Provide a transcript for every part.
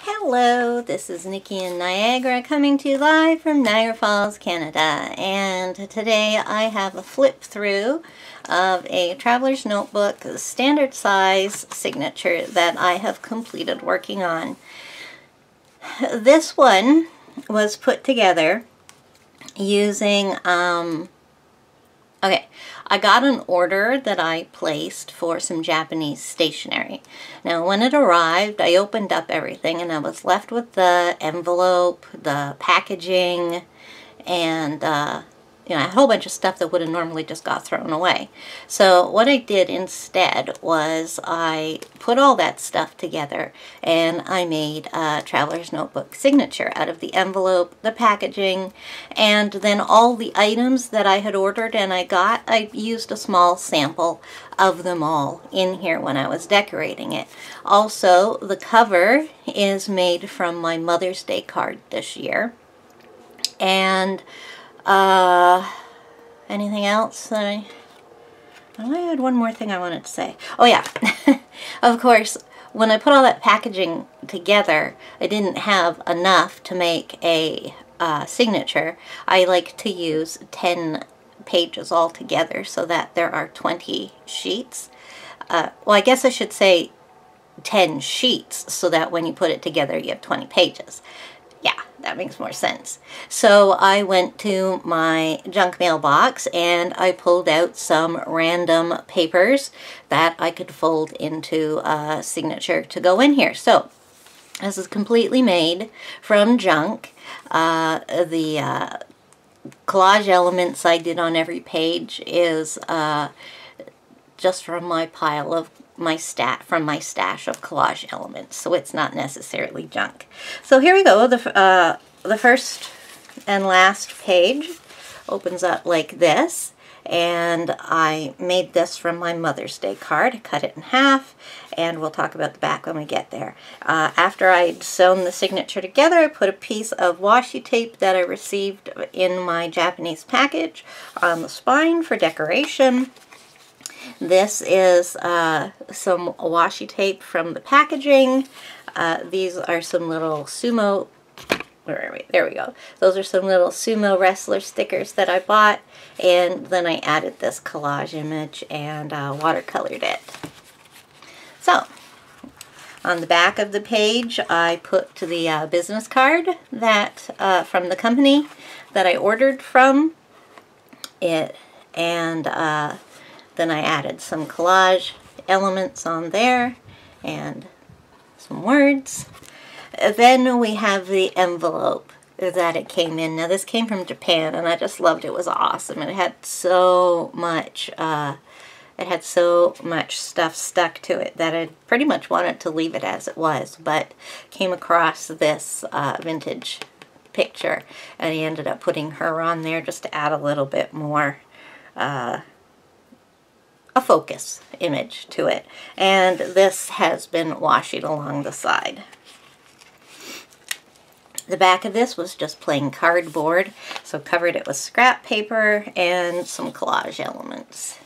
Hello, this is Nikki in Niagara coming to you live from Niagara Falls, Canada. And today I have a flip through of a traveler's notebook, standard size signature that I have completed working on. This one was put together using, okay, I got an order that I placed for some Japanese stationery. Now, when it arrived, I opened up everything and I was left with the envelope, the packaging, and a whole bunch of stuff that would have normally just got thrown away. So what I did instead was I put all that stuff together and I made a traveler's notebook signature out of the envelope, the packaging, and then all the items that I had ordered and I used a small sample of them all in here when I was decorating it. Also, the cover is made from my Mother's Day card this year. And anything else that I had one more thing I wanted to say. Oh yeah, of course, when I put all that packaging together, I didn't have enough to make a signature. I like to use 10 pages all together so that there are 20 sheets. Well, I guess I should say 10 sheets so that when you put it together you have 20 pages. Yeah, that makes more sense. So I went to my junk mail box and I pulled out some random papers that I could fold into a signature to go in here. So this is completely made from junk. The collage elements I did on every page is just from my pile of my stash of collage elements, so it's not necessarily junk. So here we go. The first and last page opens up like this, and I made this from my Mother's Day card. I cut it in half, and we'll talk about the back when we get there. After I'd sewn the signature together, I put a piece of washi tape that I received in my Japanese package on the spine for decoration. This is some washi tape from the packaging. These are some little sumo, where are we? There we go. Those are some little sumo wrestler stickers that I bought, and then I added this collage image and watercolored it. So, on the back of the page, I put the business card that from the company that I ordered from it, and then I added some collage elements on there and some words. Then we have the envelope that it came in. Now this came from Japan and I just loved it. It was awesome. It had so much stuff stuck to it that I pretty much wanted to leave it as it was, but came across this vintage picture and I ended up putting her on there just to add a little bit more a focus image to it. And this has been washied along the side. The back of this was just plain cardboard, so covered it with scrap paper and some collage elements.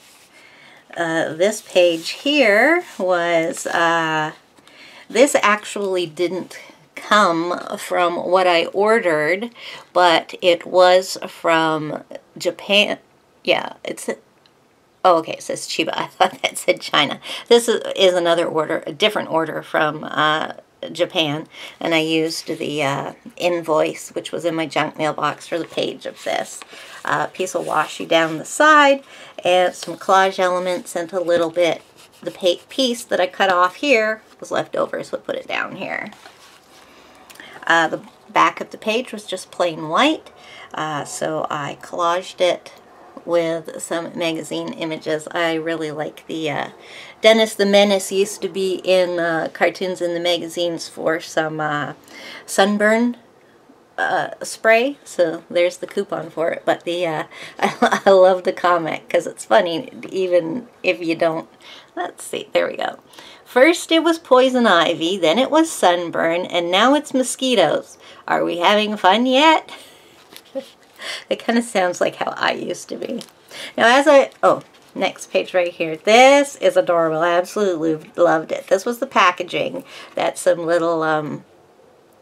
This page here was, this actually didn't come from what I ordered, but it was from Japan. Yeah, it's oh, okay, it says Chiba. I thought that said China. This is another order, a different order from Japan, and I used the invoice, which was in my junk mailbox, for the page of this. Piece of washi down the side, and some collage elements, and a little bit, the piece that I cut off here was left over, so I put it down here. The back of the page was just plain white, so I collaged it with some magazine images. I really like the Dennis the Menace used to be in cartoons in the magazines for some sunburn spray, so there's the coupon for it. But the I love the comic because it's funny even if you don't. Let's see, there we go. First it was poison ivy, then it was sunburn, and now it's mosquitoes. Are we having fun yet? It kind of sounds like how I used to be. Now next page right here. This is adorable. I absolutely loved it. This was the packaging that some little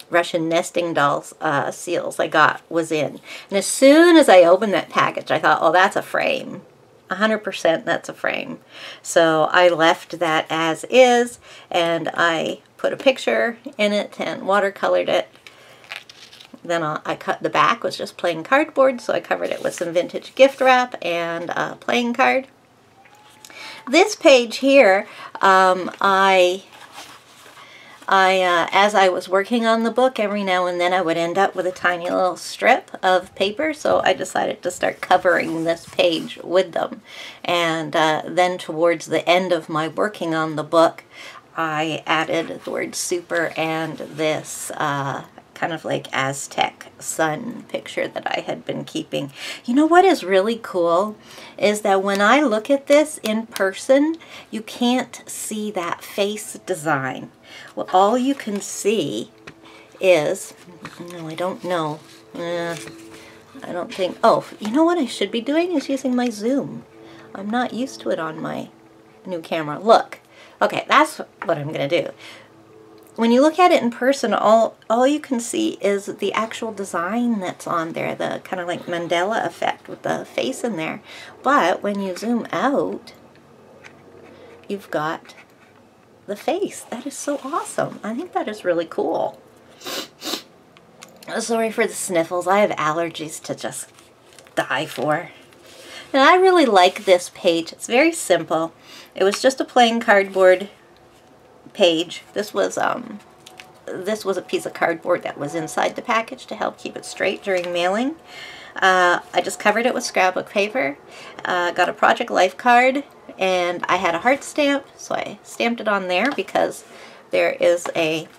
Russian nesting dolls seals I got was in. And as soon as I opened that package, I thought, oh, that's a frame. 100% that's a frame. So I left that as is, and I put a picture in it and watercolored it. Then I cut the back, was just plain cardboard, so I covered it with some vintage gift wrap and a playing card. This page here, as I was working on the book, every now and then I would end up with a tiny little strip of paper, so I decided to start covering this page with them. And then towards the end of my working on the book, I added the word super and this kind of like Aztec sun picture that I had been keeping. You know what is really cool is that when I look at this in person, you can't see that face design. Well, all you can see is, no, I don't know. I don't think, oh, you know what I should be doing is using my zoom. I'm not used to it on my new camera. Look. Okay, that's what I'm going to do. When you look at it in person, all you can see is the actual design that's on there, the kind of like Mandela effect with the face in there. But when you zoom out, you've got the face. That is so awesome. I think that is really cool. Sorry for the sniffles. I have allergies to just die for. And I really like this page. It's very simple. It was just a plain cardboard page. This was a piece of cardboard that was inside the package to help keep it straight during mailing. I just covered it with scrapbook paper, got a Project Life card, and I had a heart stamp, so I stamped it on there because there is a,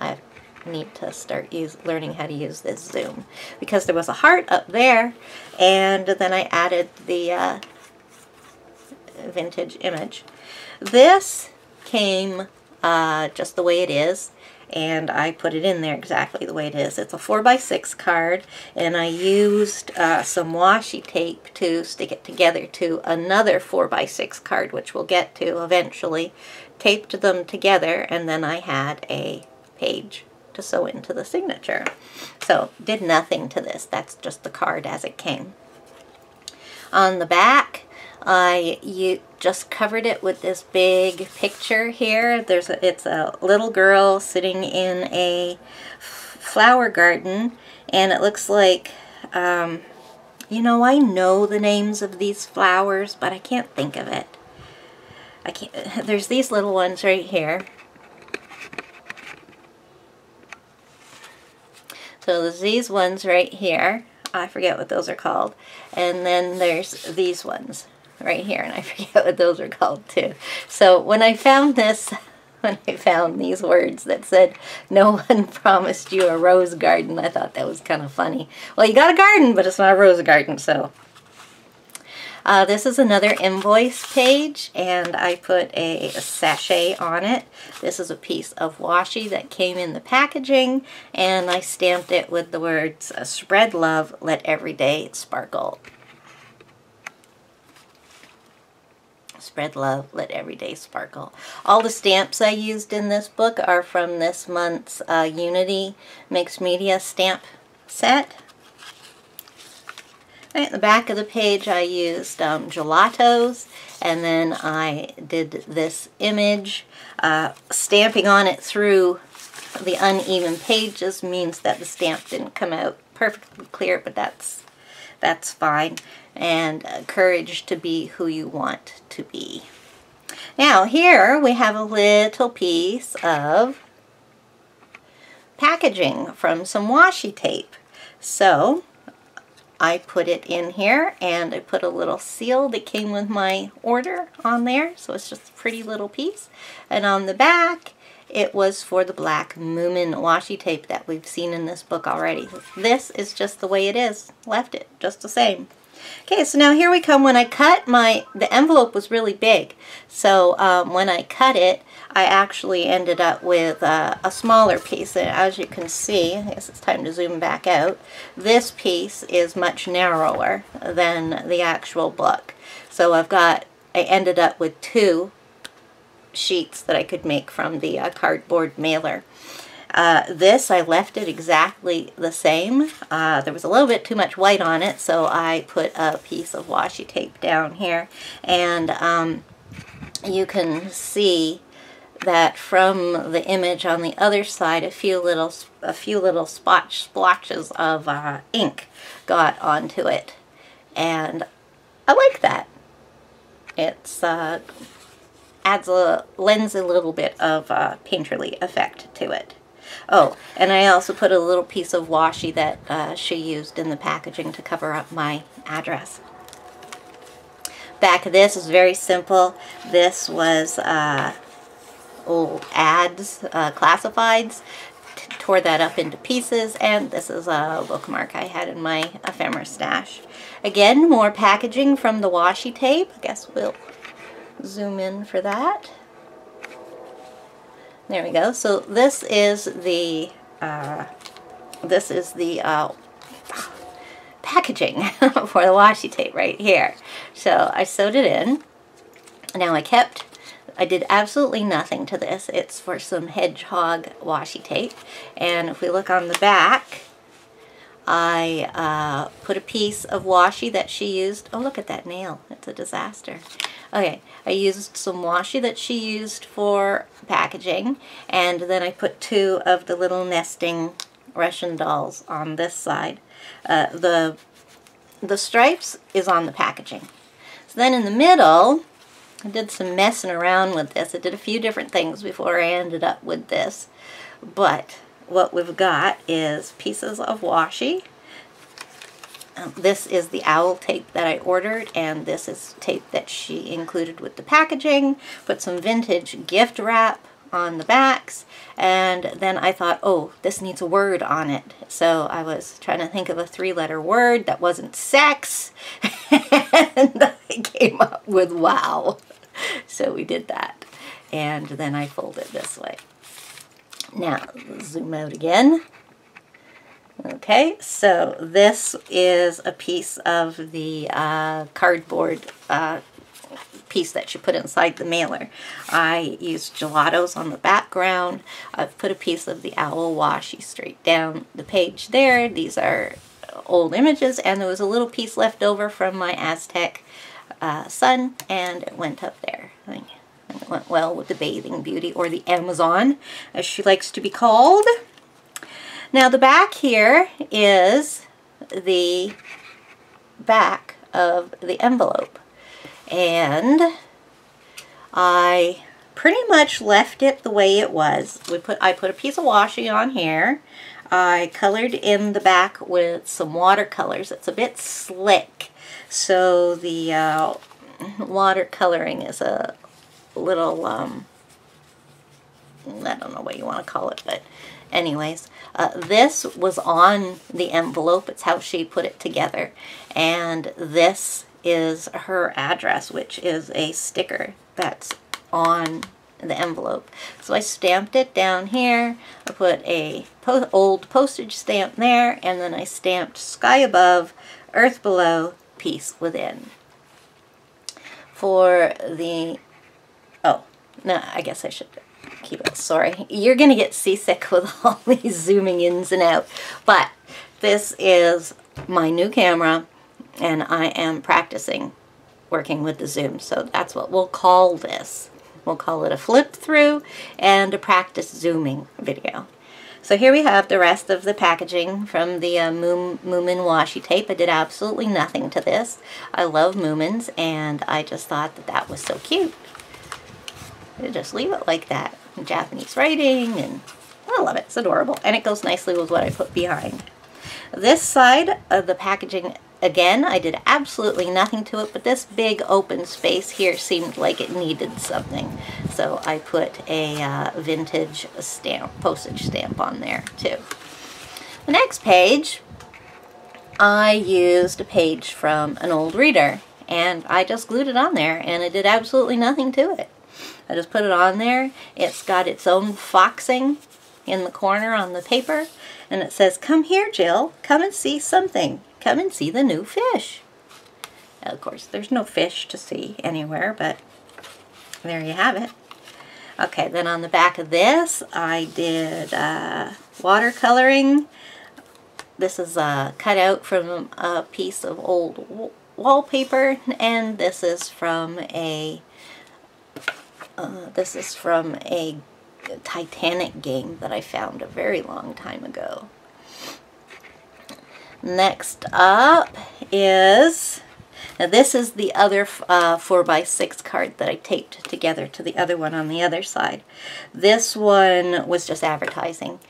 I need to start learning how to use this zoom, because there was a heart up there, and then I added the vintage image. This came just the way it is, and I put it in there exactly the way it is. It's a 4x6 card, and I used some washi tape to stick it together to another 4x6 card, which we'll get to eventually. Taped them together, and then I had a page to sew into the signature. So did nothing to this. That's just the card as it came. On the back, I just covered it with this big picture here. It's a little girl sitting in a flower garden, and it looks like, you know, I know the names of these flowers, but I can't think of it. There's these little ones right here. So there's these ones right here. I forget what those are called. And then there's these ones right here, and I forget what those are called too. So when I found this, when I found these words that said, "No one promised you a rose garden," I thought that was kind of funny. Well, you got a garden, but it's not a rose garden, so. This is another invoice page, and I put a sachet on it. This is a piece of washi that came in the packaging, and I stamped it with the words, "Spread love, let every day sparkle." Spread love, let every day sparkle. All the stamps I used in this book are from this month's Unity Mixed Media stamp set. At the back of the page I used gelatos, and then I did this image. Stamping on it through the uneven pages means that the stamp didn't come out perfectly clear, but that's fine. And courage to be who you want to be. Now here we have a little piece of packaging from some washi tape. So I put it in here, and I put a little seal that came with my order on there, so it's just a pretty little piece. And on the back, it was for the black Moomin washi tape that we've seen in this book already. This is just the way it is. Left it just the same. Okay, so now here we come. When I cut the envelope was really big, so when I cut it, I actually ended up with a smaller piece. And as you can see, I guess it's time to zoom back out, this piece is much narrower than the actual book. So I ended up with 2 sheets that I could make from the cardboard mailer. This, I left it exactly the same. There was a little bit too much white on it, so I put a piece of washi tape down here. And you can see that from the image on the other side, a few little splotches of ink got onto it. And I like that. It's lends a little bit of painterly effect to it. Oh, and I also put a little piece of washi that she used in the packaging to cover up my address. Back of this is very simple. This was old ads, classifieds. Tore that up into pieces, and this is a bookmark I had in my ephemera stash. Again, more packaging from the washi tape. I guess we'll zoom in for that. There we go. So this is the packaging for the washi tape right here. So I sewed it in. Now I did absolutely nothing to this. It's for some hedgehog washi tape. And if we look on the back, I put a piece of washi that she used. Oh, look at that nail. It's a disaster. Okay, I used some washi that she used for packaging. And then I put 2 of the little nesting Russian dolls on this side. The stripes is on the packaging. So then in the middle, I did some messing around with this. I did a few different things before I ended up with this. But what we've got is pieces of washi. This is the owl tape that I ordered, and this is tape that she included with the packaging. Put some vintage gift wrap on the backs, and then I thought, oh, this needs a word on it. So I was trying to think of a 3-letter word that wasn't sex, and I came up with wow. So we did that, and then I fold it this way. Now, zoom out again. Okay, so this is a piece of the cardboard piece that you put inside the mailer. I used gelatos on the background. I've put a piece of the owl washi straight down the page there. These are old images, and there was a little piece left over from my Aztec sun, and it went up there. And it went well with the Bathing Beauty, or the Amazon, as she likes to be called. Now the back here is the back of the envelope, and I pretty much left it the way it was. I put a piece of washi on here. I colored in the back with some watercolors. It's a bit slick, so the watercoloring is a little, I don't know what you want to call it, but anyways, this was on the envelope. It's how she put it together. And this is her address, which is a sticker that's on the envelope. So I stamped it down here. I put a old postage stamp there, and then I stamped sky above, earth below, peace within. For the, oh, no, I guess I should keep it. Sorry, you're gonna get seasick with all these zooming ins and out, but this is my new camera, and I am practicing working with the zoom, so that's what we'll call this. We'll call it a flip through and a practice zooming video. So here we have the rest of the packaging from the Moomin washi tape. I did absolutely nothing to this. I love Moomins, and I just thought that that was so cute. I just leave it like that. Japanese writing, and I love it. It's adorable, and it goes nicely with what I put behind. This side of the packaging, again, I did absolutely nothing to it, but this big open space here seemed like it needed something. So I put a vintage stamp, postage stamp on there too. The next page, I used a page from an old reader, and I just glued it on there, and I did absolutely nothing to it. I just put it on there. It's got its own foxing in the corner on the paper, and it says, "Come here, Jill, come and see something. Come and see the new fish." Now, of course, there's no fish to see anywhere, but there you have it. Okay, then on the back of this, I did watercoloring. This is cut out from a piece of old wallpaper, and this is from a Titanic game that I found a very long time ago. Next up is, now this is the other 4x6 card that I taped together to the other one on the other side. This one was just advertising.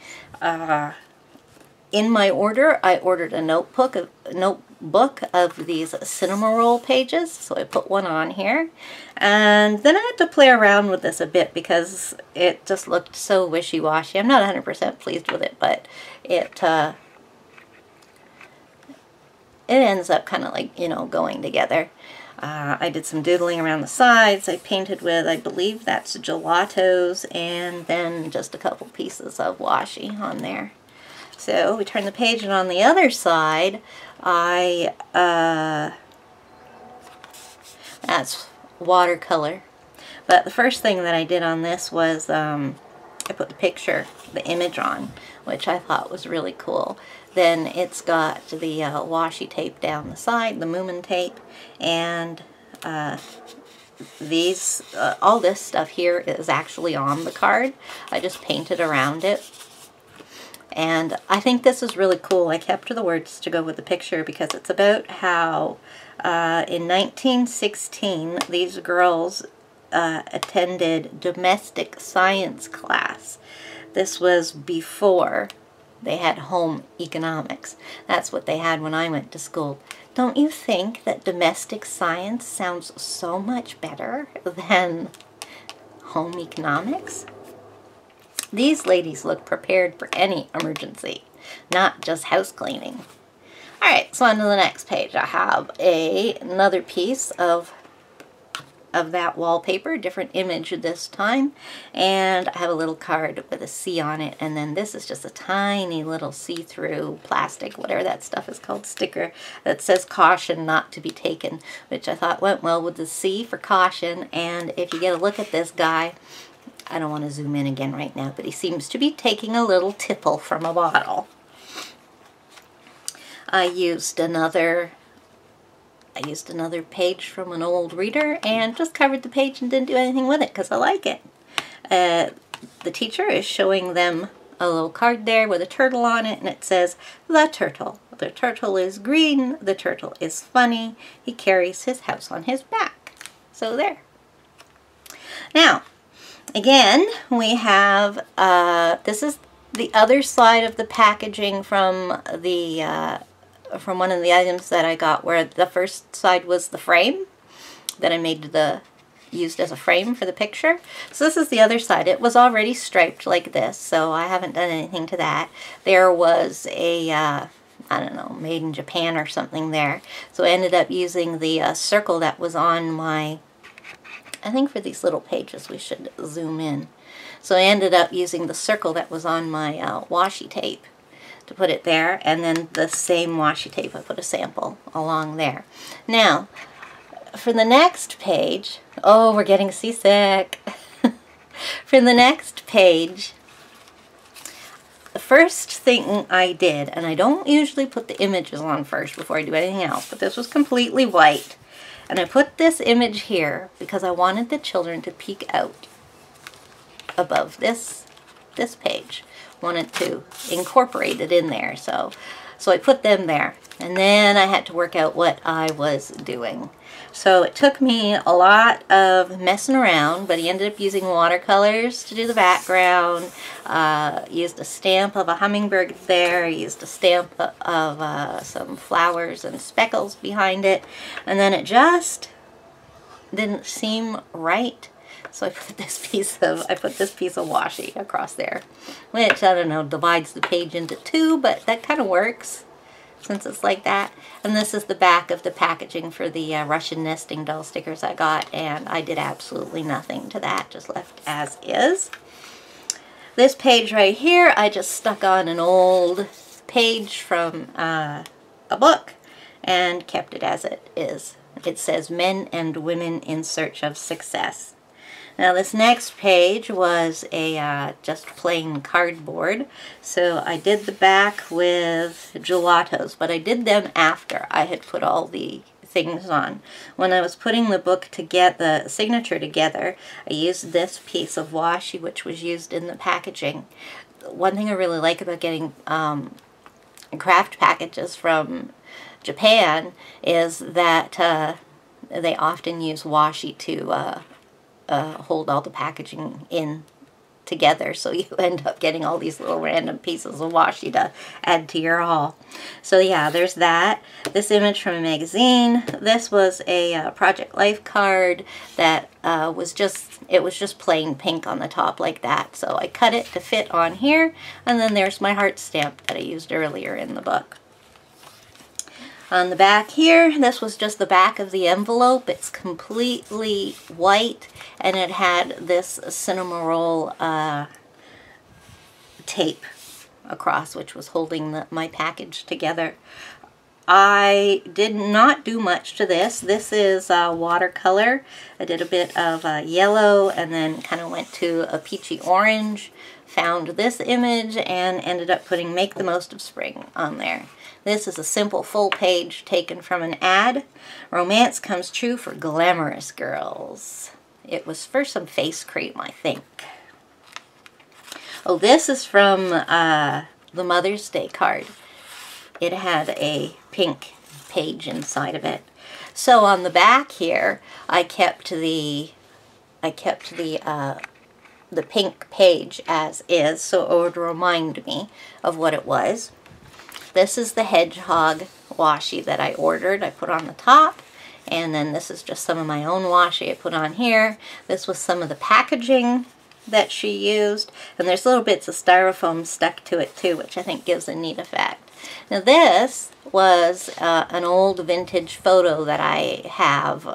In my order, I ordered a notebook of these cinema roll pages, so I put one on here. And then I had to play around with this a bit because it just looked so wishy-washy. I'm not 100% pleased with it, but it ends up kind of like, you know, going together. I did some doodling around the sides. I painted with, I believe that's gelatos, and then just a couple pieces of washi on there. So we turn the page, and on the other side, that's watercolor. But the first thing that I did on this was I put the image on, which I thought was really cool. Then it's got the washi tape down the side, the Moomin tape, and all this stuff here is actually on the card. I just painted around it. And I think this is really cool. I kept the words to go with the picture because it's about how in 1916 these girls attended domestic science class. This was before they had home economics. That's what they had when I went to school. Don't you think that domestic science sounds so much better than home economics? These ladies look prepared for any emergency, not just house cleaning. Alright, so on to the next page. I have another piece of that wallpaper, different image this time, and I have a little card with a C on it, and then this is just a tiny little see-through plastic, whatever that stuff is called, sticker that says caution not to be taken, which I thought went well with the C for caution. And if you get a look at this guy, I don't want to zoom in again right now, but he seems to be taking a little tipple from a bottle. I used another page from an old reader and just covered the page and didn't do anything with it because I like it. The teacher is showing them a little card there with a turtle on it, and it says, "The turtle. The turtle is green. The turtle is funny. He carries his house on his back." So there. Now, again, we have, this is the other side of the packaging from the from one of the items that I got, where the first side was the frame that I used as a frame for the picture. So this is the other side. It was already striped like this, so I haven't done anything to that. There was a, I don't know, made in Japan or something there. So I ended up using the circle that was on my, I think for these little pages we should zoom in. So I ended up using the circle that was on my washi tape to put it there, and then the same washi tape, I put a sample along there. Now, for the next page, oh, we're getting seasick. For the next page, the first thing I did, and I don't usually put the images on first before I do anything else, but this was completely white. And I put this image here because I wanted the children to peek out above this page. Wanted to incorporate it in there, so I put them there, and then I had to work out what I was doing. So it took me a lot of messing around, but he ended up using watercolors to do the background, used a stamp of a hummingbird there, used a stamp of some flowers and speckles behind it, and then it just didn't seem right. So I put this piece of washi across there, which, I don't know, divides the page into two, but that kind of works since it's like that. And this is the back of the packaging for the Russian nesting doll stickers I got, and I did absolutely nothing to that, just left as is. This page right here, I just stuck on an old page from a book and kept it as it is. It says Men and Women in Search of Success. Now this next page was a just plain cardboard. So I did the back with gelatos, but I did them after I had put all the things on. When I was putting the book to get the signature together, I used this piece of washi, which was used in the packaging. One thing I really like about getting craft packages from Japan is that they often use washi to hold all the packaging in together, so you end up getting all these little random pieces of washi to add to your haul. So yeah, there's that. This image from a magazine. This was a Project Life card that was just plain pink on the top like that. So I cut it to fit on here, and then there's my heart stamp that I used earlier in the book. On the back here, this was just the back of the envelope. It's completely white, and it had this cinema roll tape across, which was holding my package together. I did not do much to this. This is watercolor. I did a bit of yellow and then kind of went to a peachy orange. Found this image and ended up putting "Make the Most of Spring" on there. This is a simple full page taken from an ad. Romance comes true for glamorous girls. It was for some face cream, I think. Oh, this is from the Mother's Day card. It had a pink page inside of it. So on the back here, I kept the pink page as is, so it would remind me of what it was. This is the hedgehog washi that I ordered. I put on the top, and then this is just some of my own washi I put on here. This was some of the packaging that she used, and there's little bits of styrofoam stuck to it too, which I think gives a neat effect. Now this was an old vintage photo that I have.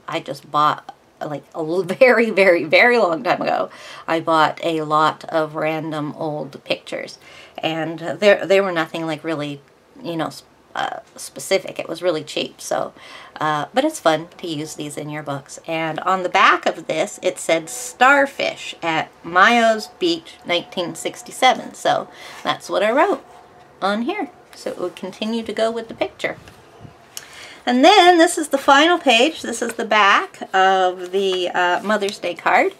I just bought like a very, very, very long time ago. I bought a lot of random old pictures, and they were nothing like really, you know, specific. It was really cheap, so but it's fun to use these in your books. And on the back of this, it said "Starfish at Mayo's Beach 1967." So that's what I wrote on here, so it would continue to go with the picture. And then this is the final page. This is the back of the Mother's Day card,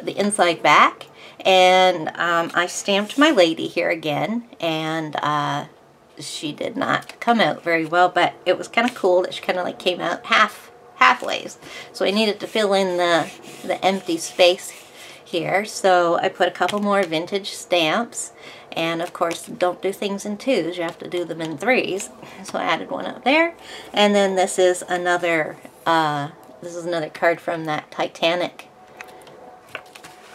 the inside back. And I stamped my lady here again, and she did not come out very well, but it was kind of cool that she kind of like came out halfways. So I needed to fill in the empty space here. So I put a couple more vintage stamps. And of course, don't do things in twos, you have to do them in threes. So I added one up there. And then this is another card from that Titanic.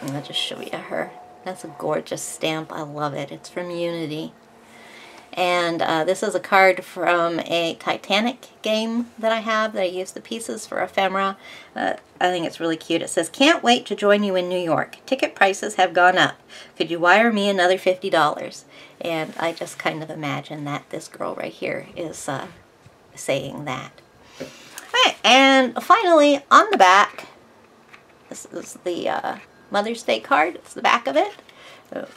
And I'll just show you her. That's a gorgeous stamp. I love it. It's from Unity. And this is a card from a Titanic game that I have, that I use the pieces for ephemera. I think it's really cute. It says, "Can't wait to join you in New York. Ticket prices have gone up. Could you wire me another $50? And I just kind of imagine that this girl right here is saying that. Alright, and finally, on the back, this is the Mother's Day card. It's the back of it.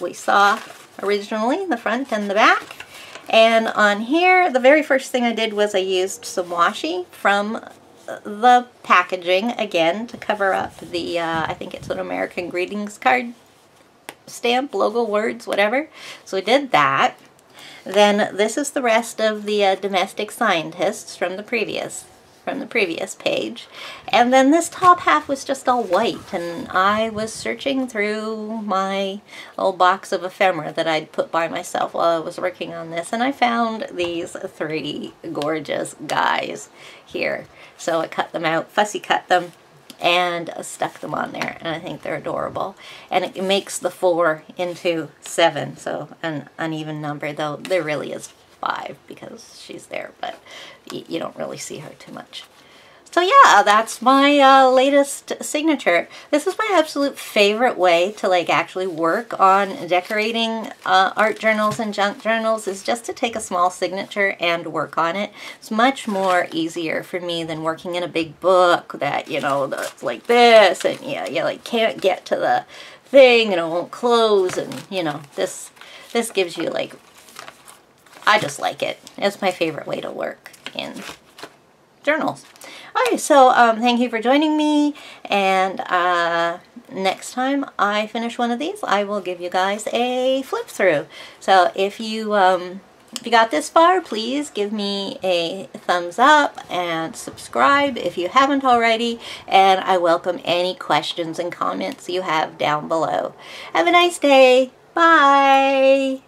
We saw originally the front and the back. And on here, the very first thing I did was I used some washi from the packaging again to cover up the, I think it's an American Greetings card stamp, logo, words, whatever. So I did that. Then this is the rest of the domestic scientists from the previous page. And then this top half was just all white, and I was searching through my old box of ephemera that I'd put by myself while I was working on this, and I found these three gorgeous guys here. So I cut them out, fussy cut them, and stuck them on there, and I think they're adorable. And it makes the 4 into 7, so an uneven number, though there really is 5 because she's there, but you don't really see her too much. So yeah, that's my latest signature. This is my absolute favorite way to like actually work on decorating art journals and junk journals, is just to take a small signature and work on it. It's much more easier for me than working in a big book that, you know, that's like this, and yeah, you like can't get to the thing and it won't close, and you know, this gives you like, I just like it. It's my favorite way to work in journals. Alright, so thank you for joining me, and next time I finish one of these, I will give you guys a flip through. So if you got this far, please give me a thumbs up and subscribe if you haven't already, and I welcome any questions and comments you have down below. Have a nice day. Bye!